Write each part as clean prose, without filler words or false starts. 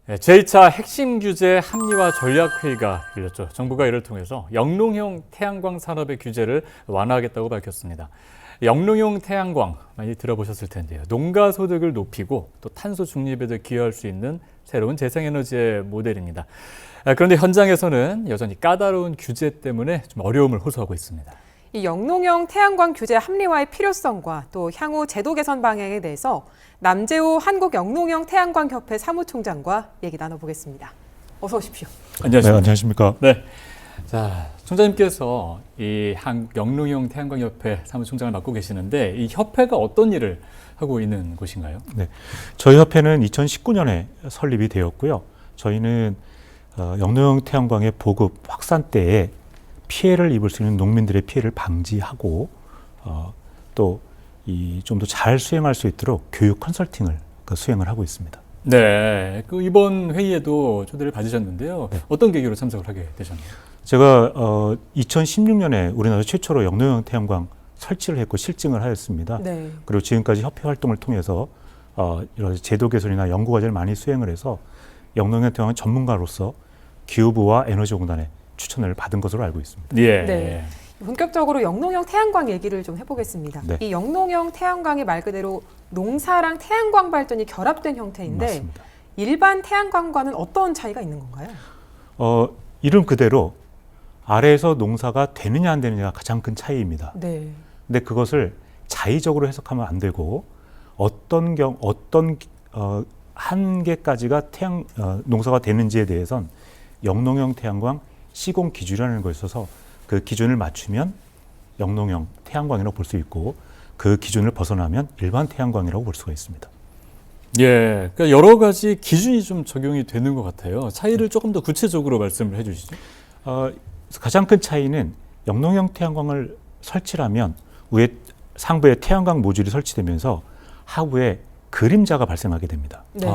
제1차 핵심 규제 합리화 전략회의가 열렸죠. 정부가 이를 통해서 영농형 태양광 산업의 규제를 완화하겠다고 밝혔습니다. 영농형 태양광 많이 들어보셨을 텐데요. 농가 소득을 높이고 또 탄소 중립에도 기여할 수 있는 새로운 재생에너지의 모델입니다. 그런데 현장에서는 여전히 까다로운 규제 때문에 좀 어려움을 호소하고 있습니다. 이 영농형 태양광 규제 합리화의 필요성과 또 향후 제도 개선 방향에 대해서 남재호 한국영농형 태양광협회 사무총장과 얘기 나눠보겠습니다. 어서 오십시오. 안녕하십니까. 네, 안녕하십니까. 네. 자, 총장님께서 이 한국영농형 태양광협회 사무총장을 맡고 계시는데 이 협회가 어떤 일을 하고 있는 곳인가요? 네, 저희 협회는 2019년에 설립이 되었고요. 저희는 영농형 태양광의 보급 확산 때에 피해를 입을 수 있는 농민들의 피해를 방지하고 또 좀 더 잘 수행할 수 있도록 교육 컨설팅을 수행을 하고 있습니다. 네, 이번 회의에도 초대를 받으셨는데요. 네. 어떤 계기로 참석을 하게 되셨나요? 제가 2016년에 우리나라 최초로 영농형 태양광 설치를 했고 실증을 하였습니다. 네. 그리고 지금까지 협회 활동을 통해서 여러 제도 개선이나 연구 과제를 많이 수행을 해서 영농형 태양광 전문가로서 기후부와 에너지공단의 추천을 받은 것으로 알고 있습니다. 예. 네. 본격적으로 영농형 태양광 얘기를 좀 해보겠습니다. 네. 이 영농형 태양광이 말 그대로 농사랑 태양광 발전이 결합된 형태인데 맞습니다. 일반 태양광과는 어떤 차이가 있는 건가요? 이름 그대로 아래에서 농사가 되느냐 안 되느냐가 가장 큰 차이입니다. 네. 근데 그것을 자의적으로 해석하면 안 되고 어떤 한계까지가 농사가 되는지에 대해선 영농형 태양광 시공 기준이라는 거 있어서 그 기준을 맞추면 영농형 태양광이라고 볼 수 있고 그 기준을 벗어나면 일반 태양광이라고 볼 수가 있습니다. 예, 그러니까 여러 가지 기준이 좀 적용이 되는 것 같아요. 차이를 조금 더 구체적으로 말씀을 해주시죠. 가장 큰 차이는 영농형 태양광을 설치하면 상부에 태양광 모듈이 설치되면서 하부에 그림자가 발생하게 됩니다. 네.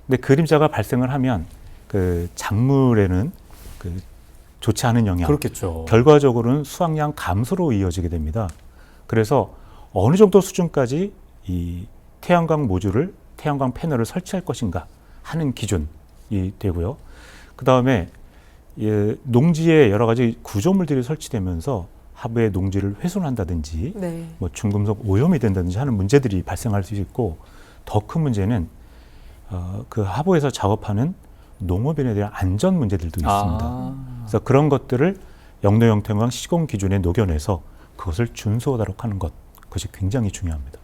근데 그림자가 발생을 하면 그 작물에는 좋지 않은 영향, 그렇겠죠. 결과적으로는 수확량 감소로 이어지게 됩니다. 그래서 어느 정도 수준까지 이 태양광 모듈을 태양광 패널을 설치할 것인가 하는 기준이 되고요. 그 다음에 농지에 여러 가지 구조물들이 설치되면서 하부의 농지를 훼손한다든지 네. 뭐 중금속 오염이 된다든지 하는 문제들이 발생할 수 있고 더 큰 문제는 그 하부에서 작업하는 농업인에 대한 안전 문제들도 있습니다. 그래서 그런 것들을 영농형 태양광 시공 기준에 녹여내서 그것을 준수하도록 하는 그것이 굉장히 중요합니다.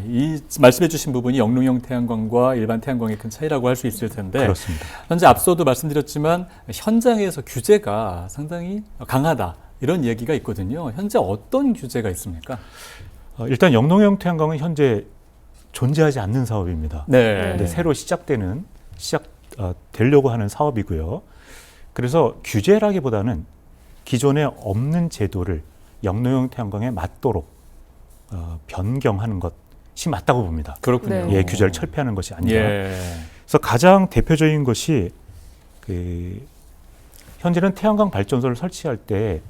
이 말씀해 주신 부분이 영농형 태양광과 일반 태양광의 큰 차이라고 할 수 있을 텐데 그렇습니다. 현재 앞서도 말씀드렸지만 현장에서 규제가 상당히 강하다 이런 얘기가 있거든요. 현재 어떤 규제가 있습니까? 일단 영농형 태양광은 현재 존재하지 않는 사업입니다. 네. 근데 새로 되려고 하는 사업이고요. 그래서 규제라기보다는 기존에 없는 제도를 영농형 태양광에 맞도록 변경하는 것이 맞다고 봅니다. 그렇군요. 네. 규제를 철폐하는 것이 아니라. 예. 그래서 가장 대표적인 것이 현재는 태양광 발전소를 설치할 때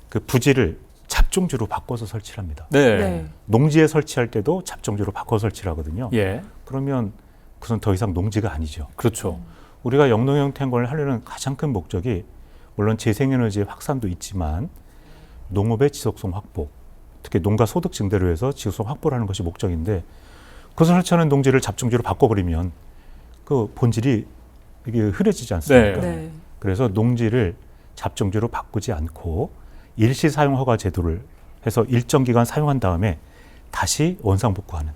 그 부지를 잡종지로 바꿔서 설치를 합니다. 네. 네. 농지에 설치할 때도 잡종지로 바꿔 설치를 하거든요. 예. 그러면 그것은 더 이상 농지가 아니죠. 그렇죠. 우리가 영농형 태양광을 하려는 가장 큰 목적이 물론 재생에너지의 확산도 있지만 농업의 지속성 확보, 특히 농가 소득 증대로 해서 지속성 확보를 하는 것이 목적인데 그것을 설치하는 농지를 잡종지로 바꿔버리면 그 본질이 이게 흐려지지 않습니까? 네. 네. 그래서 농지를 잡종지로 바꾸지 않고 일시 사용 허가 제도를 해서 일정 기간 사용한 다음에 다시 원상복구하는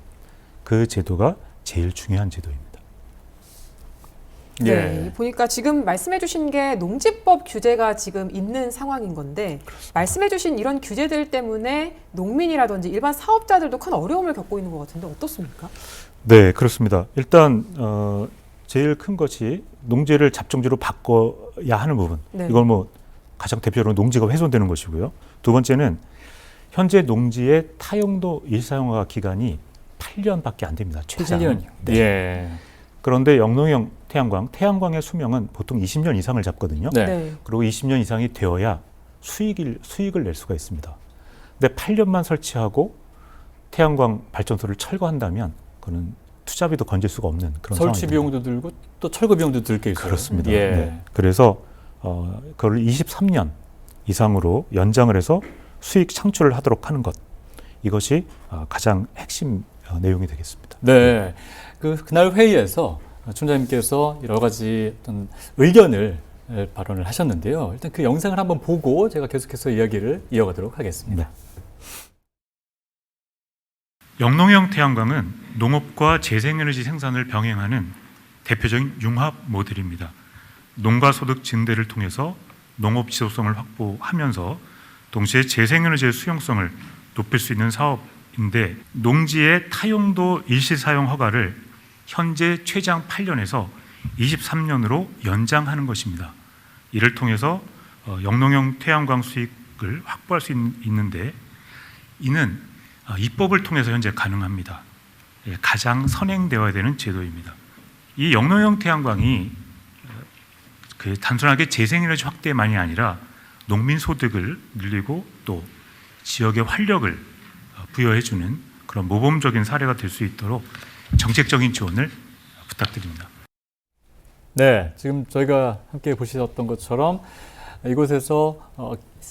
그 제도가 제일 중요한 제도입니다. 네, 보니까 지금 말씀해 주신 게 농지법 규제가 지금 있는 상황인 건데 말씀해 주신 이런 규제들 때문에 농민이라든지 일반 사업자들도 큰 어려움을 겪고 있는 것 같은데 어떻습니까? 네, 그렇습니다. 일단 제일 큰 것이 농지를 잡종지로 바꿔야 하는 부분. 네. 이걸 뭐 가장 대표적으로 농지가 훼손되는 것이고요. 두 번째는 현재 농지의 타용도 일사용허가 기간이 8년밖에 안 됩니다. 최장. 8년이요. 네. 예. 그런데 영농형 태양광의 수명은 보통 20년 이상을 잡거든요. 네. 네. 그리고 20년 이상이 되어야 수익을 낼 수가 있습니다. 근데 8년만 설치하고 태양광 발전소를 철거한다면 그는 투자비도 건질 수가 없는 그런 설치 상황입니다. 비용도 들고 또 철거 비용도 들 게 있어요. 그렇습니다. 예. 네. 그래서 그걸 23년 이상으로 연장을 해서 수익 창출을 하도록 하는 것, 이것이 가장 핵심 내용이 되겠습니다. 네. 그날 회의에서 총장님께서 여러 가지 어떤 의견을 발언을 하셨는데요. 일단 그 영상을 한번 보고 제가 계속해서 이야기를 이어가도록 하겠습니다. 영농형 태양광은 농업과 재생에너지 생산을 병행하는 대표적인 융합 모델입니다. 농가 소득 증대를 통해서 농업 지속성을 확보하면서 동시에 재생에너지의 수용성을 높일 수 있는 사업인데, 농지의 타용도 일시 사용 허가를 현재 최장 8년에서 23년으로 연장하는 것입니다. 이를 통해서 영농형 태양광 수익을 확보할 수 있는데, 이는 입법을 통해서 현재 가능합니다. 가장 선행되어야 되는 제도입니다. 이 영농형 태양광이 단순하게 재생에너지 확대만이 아니라 농민 소득을 늘리고 또 지역의 활력을 부여해주는 그런 모범적인 사례가 될 수 있도록 정책적인 지원을 부탁드립니다. 네, 지금 저희가 함께 보셨던 것처럼 이곳에서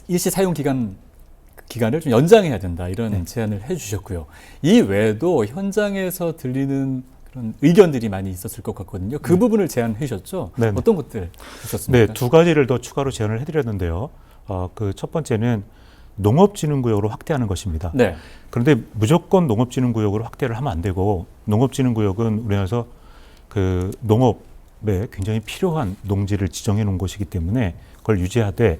일시 사용 기간을 좀 연장해야 된다, 이런 제안을 해주셨고요. 이 외에도 현장에서 들리는 그런 의견들이 많이 있었을 것 같거든요. 그 부분을 제안해 주셨죠? 네네. 어떤 것들 있었습니까? 네, 두 가지를 더 추가로 제안을 해드렸는데요. 그 첫 번째는 농업진흥구역으로 확대하는 것입니다. 네. 그런데 무조건 농업진흥구역으로 확대를 하면 안 되고, 농업진흥구역은 우리나라에서 그 농업에 굉장히 필요한 농지를 지정해 놓은 곳이기 때문에 그걸 유지하되,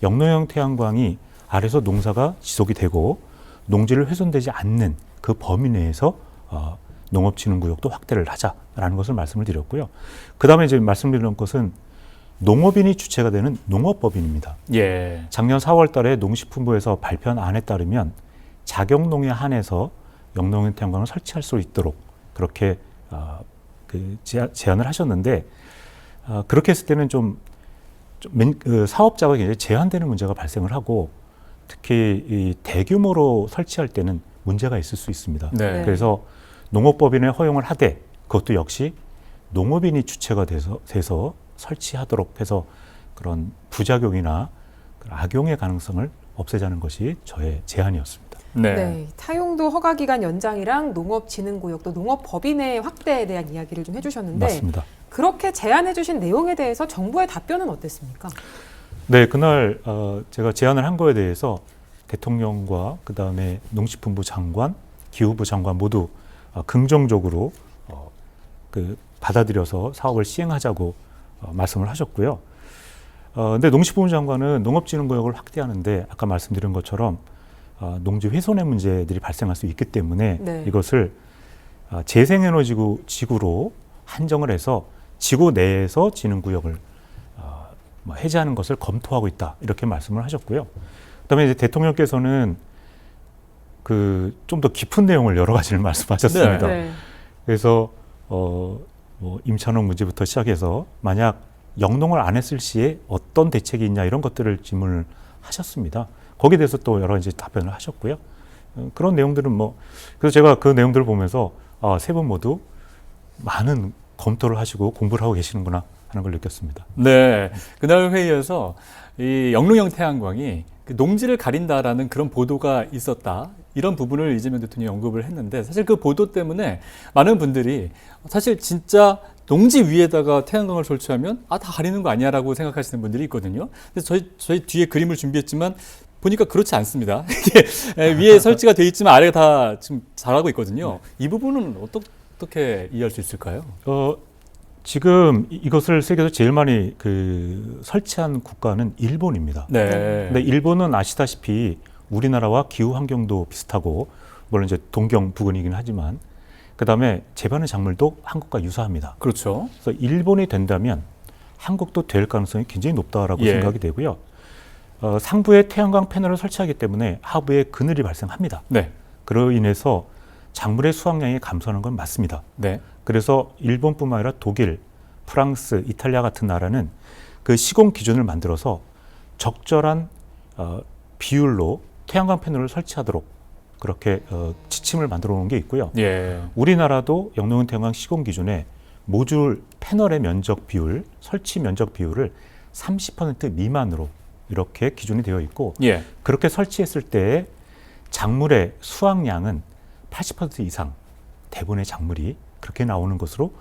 영농형 태양광이 아래서 농사가 지속이 되고 농지를 훼손되지 않는 그 범위 내에서 농업진흥구역도 확대를 하자라는 것을 말씀을 드렸고요. 그 다음에 이제 말씀드리는 것은 농업인이 주체가 되는 농업법인입니다. 예. 작년 4월 달에 농식품부에서 발표한 안에 따르면 자격농에 한해서 영농형 태양광을 설치할 수 있도록 그렇게 제안을 하셨는데, 그렇게 했을 때는 사업자가 굉장히 제한되는 문제가 발생을 하고, 특히 이 대규모로 설치할 때는 문제가 있을 수 있습니다. 네. 그래서 농업법인에 허용을 하되, 그것도 역시 농업인이 주체가 돼서 설치하도록 해서 그런 부작용이나 악용의 가능성을 없애자는 것이 저의 제안이었습니다. 네. 네, 타용도 허가 기간 연장이랑 농업진흥구역 또 농업법인의 확대에 대한 이야기를 좀 해주셨는데, 맞습니다. 그렇게 제안해주신 내용에 대해서 정부의 답변은 어땠습니까? 네, 그날 제가 제안을 한 거에 대해서 대통령과 그 다음에 농식품부 장관, 기후부 장관 모두 긍정적으로 받아들여서 사업을 시행하자고 말씀을 하셨고요. 근데 농식품부 장관은 농업진흥구역을 확대하는데, 아까 말씀드린 것처럼 농지 훼손의 문제들이 발생할 수 있기 때문에 네. 이것을 재생에너지 지구로 한정을 해서 지구 내에서 진흥구역을 해제하는 것을 검토하고 있다, 이렇게 말씀을 하셨고요. 그다음에 이제 대통령께서는 좀 더 깊은 내용을 여러 가지를 말씀하셨습니다. 네. 그래서 임찬원 문제부터 시작해서 만약 영농을 안 했을 시에 어떤 대책이 있냐, 이런 것들을 질문을 하셨습니다. 거기에 대해서 또 여러 가지 답변을 하셨고요. 그런 내용들은 그래서 제가 그 내용들을 보면서 세 분 모두 많은 검토를 하시고 공부를 하고 계시는구나 하는 걸 느꼈습니다. 네. 그날 회의에서 이 영농형 태양광이 농지를 가린다라는 그런 보도가 있었다, 이런 부분을 이재명 대통령이 언급을 했는데, 사실 그 보도 때문에 많은 분들이 사실 진짜 농지 위에다가 태양광을 설치하면 다 가리는 거 아니야라고 생각하시는 분들이 있거든요. 그래서 저희 뒤에 그림을 준비했지만 보니까 그렇지 않습니다. 이게 위에 설치가 돼 있지만 아래가 다 지금 자라고 있거든요. 이 부분은 어떻게 이해할 수 있을까요? 지금 이것을 세계에서 제일 많이 설치한 국가는 일본입니다. 네. 근데 일본은 아시다시피 우리나라와 기후 환경도 비슷하고, 물론 이제 동경 부근이긴 하지만, 그다음에 재배하는 작물도 한국과 유사합니다. 그렇죠. 그래서 일본이 된다면 한국도 될 가능성이 굉장히 높다라고 예. 생각이 되고요. 상부에 태양광 패널을 설치하기 때문에 하부에 그늘이 발생합니다. 네. 그로 인해서 작물의 수확량이 감소하는 건 맞습니다. 네. 그래서 일본뿐만 아니라 독일, 프랑스, 이탈리아 같은 나라는 그 시공 기준을 만들어서 적절한 비율로 태양광 패널을 설치하도록 그렇게 지침을 만들어 놓은 게 있고요. 예. 우리나라도 영농형 태양광 시공 기준에 모듈 패널의 면적 비율, 설치 면적 비율을 30% 미만으로 이렇게 기준이 되어 있고 예. 그렇게 설치했을 때 작물의 수확량은 80% 이상 대부분의 작물이 그렇게 나오는 것으로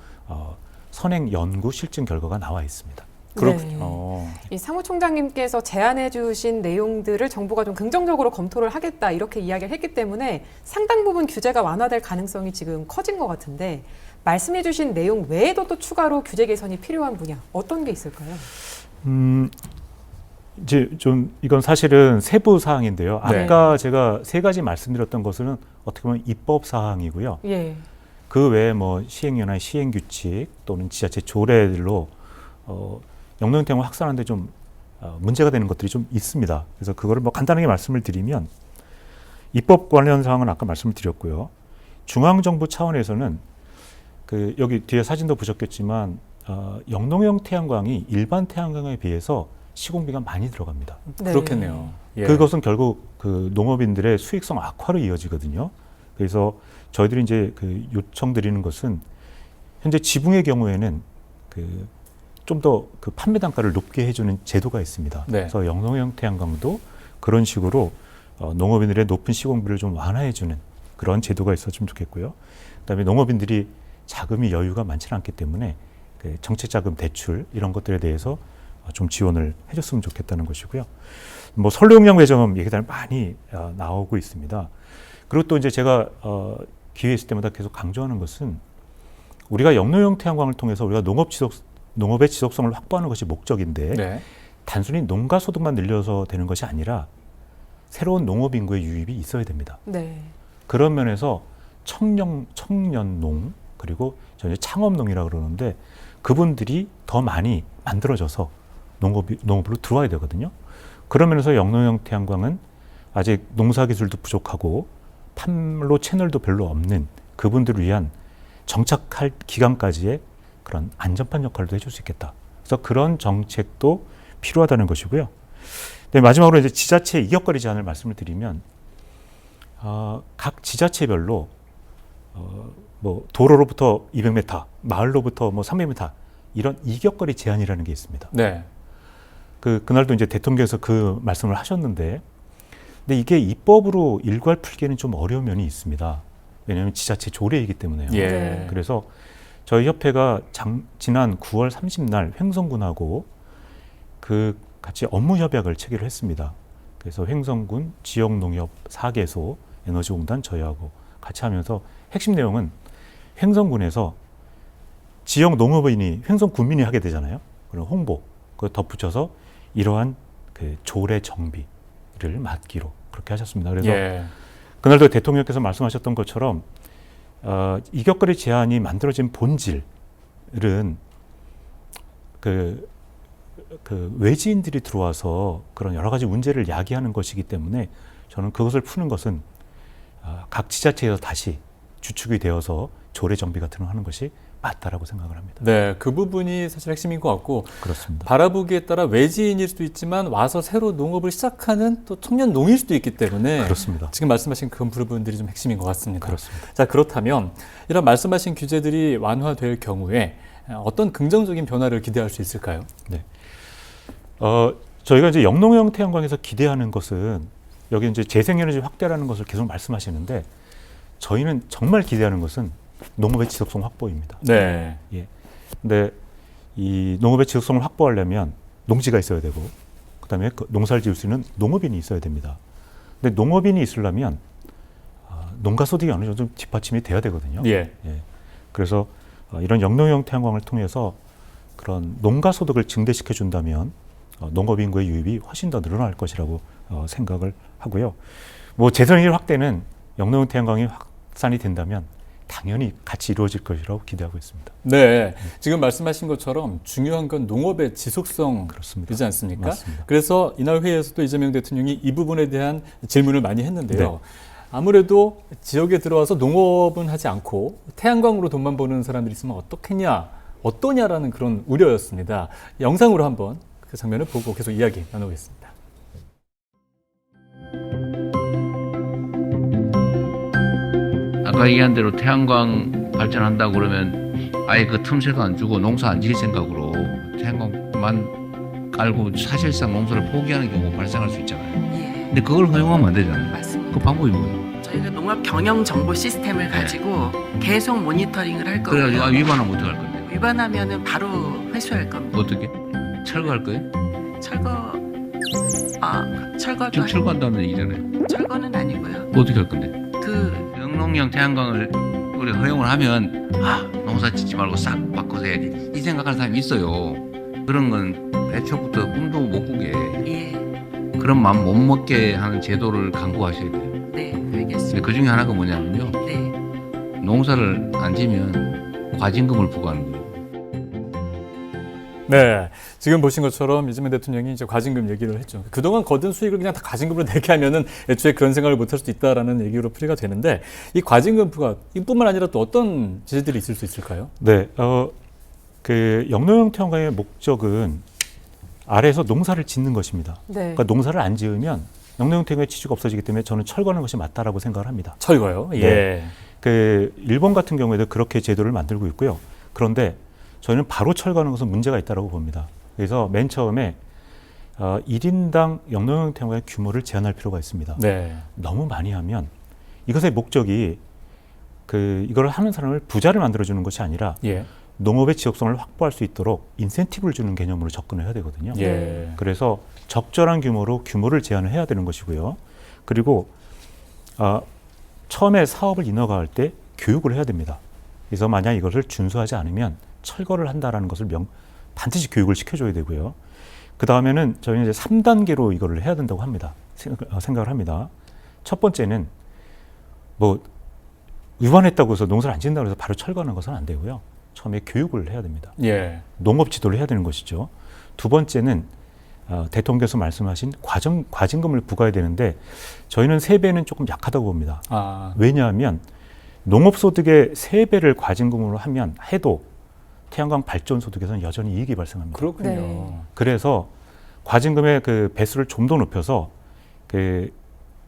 선행 연구 실증 결과가 나와 있습니다. 그렇군요. 이 사무총장님께서 제안해 주신 내용들을 정부가 좀 긍정적으로 검토를 하겠다 이렇게 이야기를 했기 때문에 상당 부분 규제가 완화될 가능성이 지금 커진 것 같은데 말씀해 주신 내용 외에도 또 추가로 규제 개선이 필요한 분야 어떤 게 있을까요? 이제 좀 이건 사실은 세부 사항인데요. 네. 아까 제가 세 가지 말씀드렸던 것은 어떻게 보면 입법 사항이고요. 예. 그 외에 뭐 시행령이나 시행규칙 또는 지자체 조례들로 영농형 태양광 확산하는데 좀 문제가 되는 것들이 좀 있습니다. 그래서 그거를 뭐 간단하게 말씀을 드리면 입법 관련 사항은 아까 말씀을 드렸고요. 중앙정부 차원에서는 그 여기 뒤에 사진도 보셨겠지만 영농형 태양광이 일반 태양광에 비해서 시공비가 많이 들어갑니다. 네. 그렇겠네요. 예. 그것은 결국 그 농업인들의 수익성 악화로 이어지거든요. 그래서 저희들이 이제 그 요청드리는 것은 현재 지붕의 경우에는 그 좀 더 그 판매 단가를 높게 해주는 제도가 있습니다. 네. 그래서 영농형 태양광도 그런 식으로 농업인들의 높은 시공비를 좀 완화해주는 그런 제도가 있었으면 좋겠고요. 그다음에 농업인들이 자금이 여유가 많지는 않기 때문에 그 정책자금 대출 이런 것들에 대해서 좀 지원을 해줬으면 좋겠다는 것이고요. 뭐 선로용량 배정은 얘기가 많이 나오고 있습니다. 그리고 또 이제 제가 기회 있을 때마다 계속 강조하는 것은 우리가 영농형 태양광을 통해서 우리가 농업의 지속성을 확보하는 것이 목적인데 네. 단순히 농가 소득만 늘려서 되는 것이 아니라 새로운 농업 인구의 유입이 있어야 됩니다. 네. 그런 면에서 청년농 그리고 저희 창업농이라고 그러는데 그분들이 더 많이 만들어져서 농업으로 들어와야 되거든요. 그런 면에서 영농형 태양광은 아직 농사 기술도 부족하고 판로 채널도 별로 없는 그분들을 위한 정착할 기간까지의 그런 안전판 역할도 해줄 수 있겠다. 그래서 그런 정책도 필요하다는 것이고요. 네, 마지막으로 이제 지자체 이격거리 제한을 말씀을 드리면 각 지자체별로 뭐 도로로부터 200m, 마을로부터 뭐 300m 이런 이격거리 제한이라는 게 있습니다. 네. 그날도 이제 대통령께서 그 말씀을 하셨는데, 근데 이게 입법으로 일괄 풀기에는 좀 어려운 면이 있습니다. 왜냐하면 지자체 조례이기 때문에요. 예. 네. 그래서 저희 협회가 지난 9월 30날 횡성군하고 그 같이 업무 협약을 체결을 했습니다. 그래서 횡성군 지역농협 4개소 에너지공단 저희하고 같이 하면서 핵심 내용은 횡성군에서 지역 농업인이 횡성군민이 하게 되잖아요. 그럼 홍보, 그걸 덧붙여서 이러한 그 조례 정비를 맡기로 그렇게 하셨습니다. 그래서 예. 그날도 대통령께서 말씀하셨던 것처럼 이격거리 제한이 만들어진 본질은 그 외지인들이 들어와서 그런 여러 가지 문제를 야기하는 것이기 때문에 저는 그것을 푸는 것은 각 지자체에서 다시 주축이 되어서 조례 정비 같은 걸 하는 것이 맞다라고 생각을 합니다. 네, 그 부분이 사실 핵심인 것 같고 그렇습니다. 바라보기에 따라 외지인일 수도 있지만 와서 새로 농업을 시작하는 또 청년 농일 수도 있기 때문에 그렇습니다. 지금 말씀하신 그 부분들이 좀 핵심인 것 같습니다. 그렇습니다. 자, 그렇다면 이런 말씀하신 규제들이 완화될 경우에 어떤 긍정적인 변화를 기대할 수 있을까요? 네. 저희가 이제 영농형 태양광에서 기대하는 것은 여기 이제 재생에너지 확대라는 것을 계속 말씀하시는데 저희는 정말 기대하는 것은 농업의 지속성 확보입니다. 네. 예. 근데 이 농업의 지속성을 확보하려면 농지가 있어야 되고 그다음에 그 농사를 지을 수 있는 농업인이 있어야 됩니다. 근데 농업인이 있으려면 농가 소득이 어느 정도 뒷받침이 돼야 되거든요. 예. 예. 그래서 이런 영농형 태양광을 통해서 그런 농가 소득을 증대시켜 준다면 농업 인구의 유입이 훨씬 더 늘어날 것이라고 생각을 하고요. 뭐 재생에너지 확대는 영농형 태양광이 확산이 된다면 당연히 같이 이루어질 것이라고 기대하고 있습니다. 네. 지금 말씀하신 것처럼 중요한 건 농업의 지속성이지 그렇습니다. 않습니까? 맞습니다. 그래서 이날 회의에서도 이재명 대통령이 이 부분에 대한 질문을 많이 했는데요. 네. 아무래도 지역에 들어와서 농업은 하지 않고 태양광으로 돈만 버는 사람들이 있으면 어떻겠냐, 어떠냐라는 그런 우려였습니다. 영상으로 한번 그 장면을 보고 계속 이야기 나누겠습니다. 아까 얘기한 대로 태양광 발전한다고 그러면 아예 그 틈새도 안 주고 농사 안 지을 생각으로 태양광만 깔고 사실상 농사를 포기하는 경우가 발생할 수 있잖아요. 예, 근데 그걸 허용하면 안 되잖아요. 맞습니다. 그 방법이 뭐예요? 저희가 농업 경영 정보 시스템을 가지고 계속 모니터링을 할 거고요. 그래가지고 위반하면 어떡할 건데? 위반하면은 바로 회수할 겁니다. 어떻게? 철거할 거예요? 철거도 지금 철거한다는 얘기잖아요. 철거는 아니고요. 어떻게 할 건데? 그 영농형 태양광을 우리 허용을 하면 농사 짓지 말고 싹 바꿔서 해야지 이 생각하는 사람이 있어요. 그런 건 애초부터 꿈도 못 꾸게 예, 그런 마음 못 먹게 하는 제도를 강구하셔야 돼요. 네, 근데 알겠습니다. 그 중에 하나가 뭐냐면요. 네, 농사를 안 지면 과징금을 부과하는 거예요. 네, 지금 보신 것처럼 이재명 대통령이 이제 과징금 얘기를 했죠. 그동안 거둔 수익을 그냥 다 과징금으로 내게 하면은 애초에 그런 생각을 못할 수도 있다라는 얘기로 풀이가 되는데 이 과징금 부과 이뿐만 아니라 또 어떤 제재들이 있을 수 있을까요? 네, 그 영농형 태양광의 목적은 아래에서 농사를 짓는 것입니다. 네. 그러니까 농사를 안 지으면 영농형 태양광의 취지가 없어지기 때문에 저는 철거하는 것이 맞다라고 생각을 합니다. 철거요? 예. 네. 그 일본 같은 경우에도 그렇게 제도를 만들고 있고요. 그런데 저희는 바로 철거하는 것은 문제가 있다고 봅니다. 그래서 맨 처음에 1인당 영농형 태양광의 규모를 제한할 필요가 있습니다. 네. 너무 많이 하면 이것의 목적이 이걸 하는 사람을 부자를 만들어주는 것이 아니라 예. 농업의 지속성을 확보할 수 있도록 인센티브를 주는 개념으로 접근을 해야 되거든요. 예. 그래서 적절한 규모를 제한을 해야 되는 것이고요. 그리고 처음에 사업을 인허가할 때 교육을 해야 됩니다. 그래서 만약 이것을 준수하지 않으면 철거를 한다라는 것을 반드시 교육을 시켜줘야 되고요. 그 다음에는 저희는 이제 3단계로 이거를 해야 된다고 합니다. 생각을 합니다. 첫 번째는 위반했다고 해서 농사를 안 짓는다고 해서 바로 철거하는 것은 안 되고요. 처음에 교육을 해야 됩니다. 예. 농업 지도를 해야 되는 것이죠. 두 번째는 대통령께서 말씀하신 과징금을 부과해야 되는데 저희는 3배는 조금 약하다고 봅니다. 왜냐하면 농업소득의 3배를 과징금으로 해도 태양광 발전 소득에서는 여전히 이익이 발생합니다. 그렇군요. 네. 그래서 과징금의 그 배수를 좀 더 높여서 그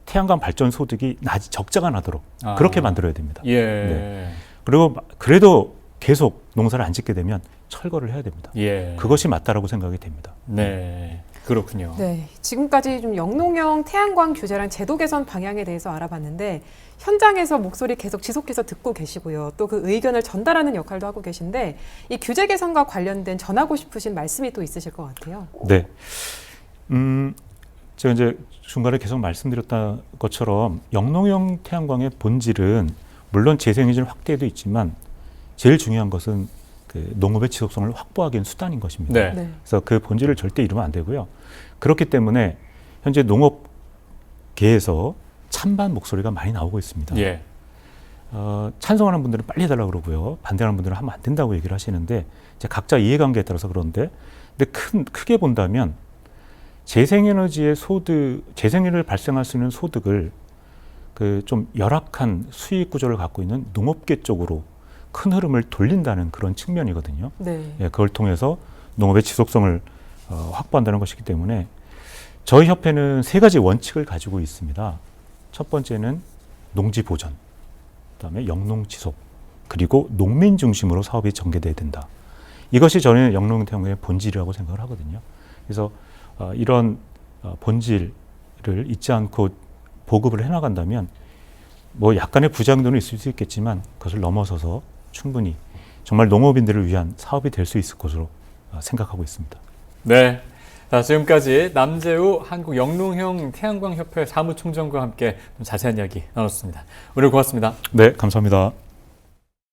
태양광 발전 소득이 적자가 나도록 그렇게 만들어야 됩니다. 예. 네. 그리고 그래도 계속 농사를 안 짓게 되면 철거를 해야 됩니다. 예. 그것이 맞다라고 생각이 됩니다. 네. 그렇군요. 네, 지금까지 좀 영농형 태양광 규제랑 제도 개선 방향에 대해서 알아봤는데 현장에서 목소리 계속 지속해서 듣고 계시고요. 또 그 의견을 전달하는 역할도 하고 계신데 이 규제 개선과 관련된 전하고 싶으신 말씀이 또 있으실 것 같아요. 네. 제가 이제 중간에 계속 말씀드렸던 것처럼 영농형 태양광의 본질은 물론 재생에너지 확대도 있지만 제일 중요한 것은 그 농업의 지속성을 확보하기 위한 수단인 것입니다. 네. 네. 그래서 그 본질을 절대 잃으면 안 되고요. 그렇기 때문에 현재 농업계에서 찬반 목소리가 많이 나오고 있습니다. 예. 찬성하는 분들은 빨리 해달라고 그러고요. 반대하는 분들은 하면 안 된다고 얘기를 하시는데 이제 각자 이해관계에 따라서 그런데 근데 크게 본다면 재생에너지를 발생할 수 있는 소득을 그 좀 열악한 수익 구조를 갖고 있는 농업계 쪽으로 큰 흐름을 돌린다는 그런 측면이거든요. 네. 예, 그걸 통해서 농업의 지속성을 확보한다는 것이기 때문에 저희 협회는 3가지 원칙을 가지고 있습니다. 첫 번째는 농지 보전, 그다음에 영농 지속, 그리고 농민 중심으로 사업이 전개돼야 된다. 이것이 저는 영농 태양광의 본질이라고 생각을 하거든요. 그래서 이런 본질을 잊지 않고 보급을 해나간다면 약간의 부작용은 있을 수 있겠지만 그것을 넘어서서 충분히 정말 농업인들을 위한 사업이 될 수 있을 것으로 생각하고 있습니다. 네. 자, 지금까지 남재우 한국영농형 태양광협회 사무총장과 함께 자세한 이야기 나눴습니다. 오늘 고맙습니다. 네, 감사합니다.